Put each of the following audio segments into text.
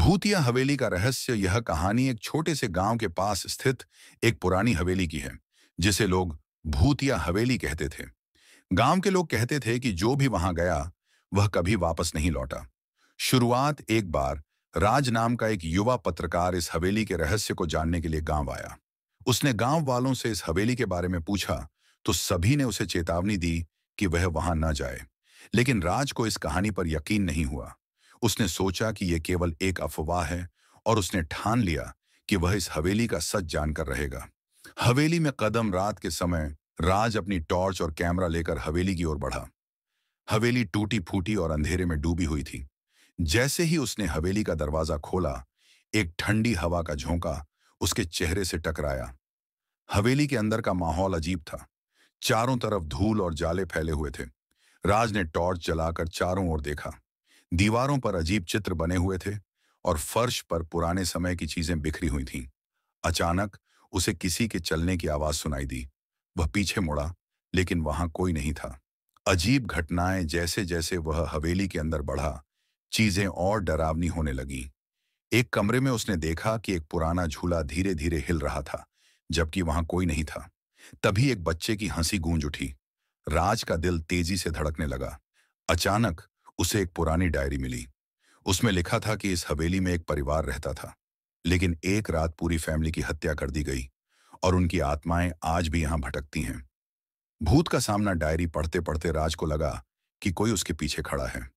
भूतिया हवेली का रहस्य। यह कहानी एक छोटे से गांव के पास स्थित एक पुरानी हवेली की है, जिसे लोग भूतिया हवेली कहते थे। गांव के लोग कहते थे कि जो भी वहां गया वह कभी वापस नहीं लौटा। शुरुआत एक बार राज नाम का एक युवा पत्रकार इस हवेली के रहस्य को जानने के लिए गांव आया। उसने गांव वालों से इस हवेली के बारे में पूछा तो सभी ने उसे चेतावनी दी कि वह वहां न जाए। लेकिन राज को इस कहानी पर यकीन नहीं हुआ। उसने सोचा कि यह केवल एक अफवाह है और उसने ठान लिया कि वह इस हवेली का सच जानकर रहेगा। हवेली में कदम। रात के समय राज अपनी टॉर्च और कैमरा लेकर हवेली की ओर बढ़ा। हवेली टूटी फूटी और अंधेरे में डूबी हुई थी। जैसे ही उसने हवेली का दरवाजा खोला, एक ठंडी हवा का झोंका उसके चेहरे से टकराया। हवेली के अंदर का माहौल अजीब था। चारों तरफ धूल और जाले फैले हुए थे। राज ने टॉर्च जलाकर चारों ओर देखा। दीवारों पर अजीब चित्र बने हुए थे और फर्श पर पुराने समय की चीजें बिखरी हुई थीं। अचानक उसे किसी के चलने की आवाज सुनाई दी। वह पीछे मुड़ा, लेकिन वहां कोई नहीं था। अजीब घटनाएं। जैसे जैसे वह हवेली के अंदर बढ़ा, चीजें और डरावनी होने लगी। एक कमरे में उसने देखा कि एक पुराना झूला धीरे धीरे हिल रहा था, जबकि वहां कोई नहीं था। तभी एक बच्चे की हंसी गूंज उठी। राज का दिल तेजी से धड़कने लगा। अचानक उसे एक पुरानी डायरी मिली। उसमें लिखा था कि इस हवेली में एक परिवार रहता था, लेकिन एक रात पूरी फैमिली की हत्या कर दी गई और उनकी आत्माएं आज भी यहां भटकती हैं। भूत का सामना। डायरी पढ़ते पढ़ते राज को लगा कि कोई उसके पीछे खड़ा है।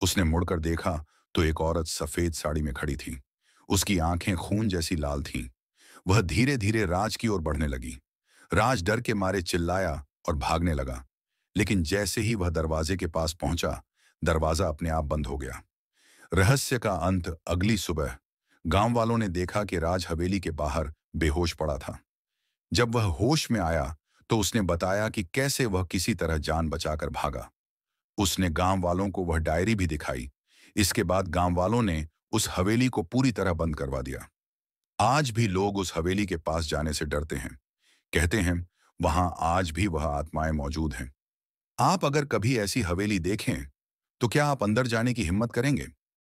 उसने मुड़कर देखा तो एक औरत सफेद साड़ी में खड़ी थी। उसकी आंखें खून जैसी लाल थीं। वह धीरे धीरे राज की ओर बढ़ने लगी। राज डर के मारे चिल्लाया और भागने लगा, लेकिन जैसे ही वह दरवाजे के पास पहुंचा, दरवाजा अपने आप बंद हो गया। रहस्य का अंत। अगली सुबह गांव वालों ने देखा कि राज हवेली के बाहर बेहोश पड़ा था। जब वह होश में आया तो उसने बताया कि कैसे वह किसी तरह जान बचाकर भागा। उसने गांव वालों को वह डायरी भी दिखाई। इसके बाद गांव वालों ने उस हवेली को पूरी तरह बंद करवा दिया। आज भी लोग उस हवेली के पास जाने से डरते हैं। कहते हैं वहां आज भी वह आत्माएं मौजूद हैं। आप अगर कभी ऐसी हवेली देखें तो क्या आप अंदर जाने की हिम्मत करेंगे?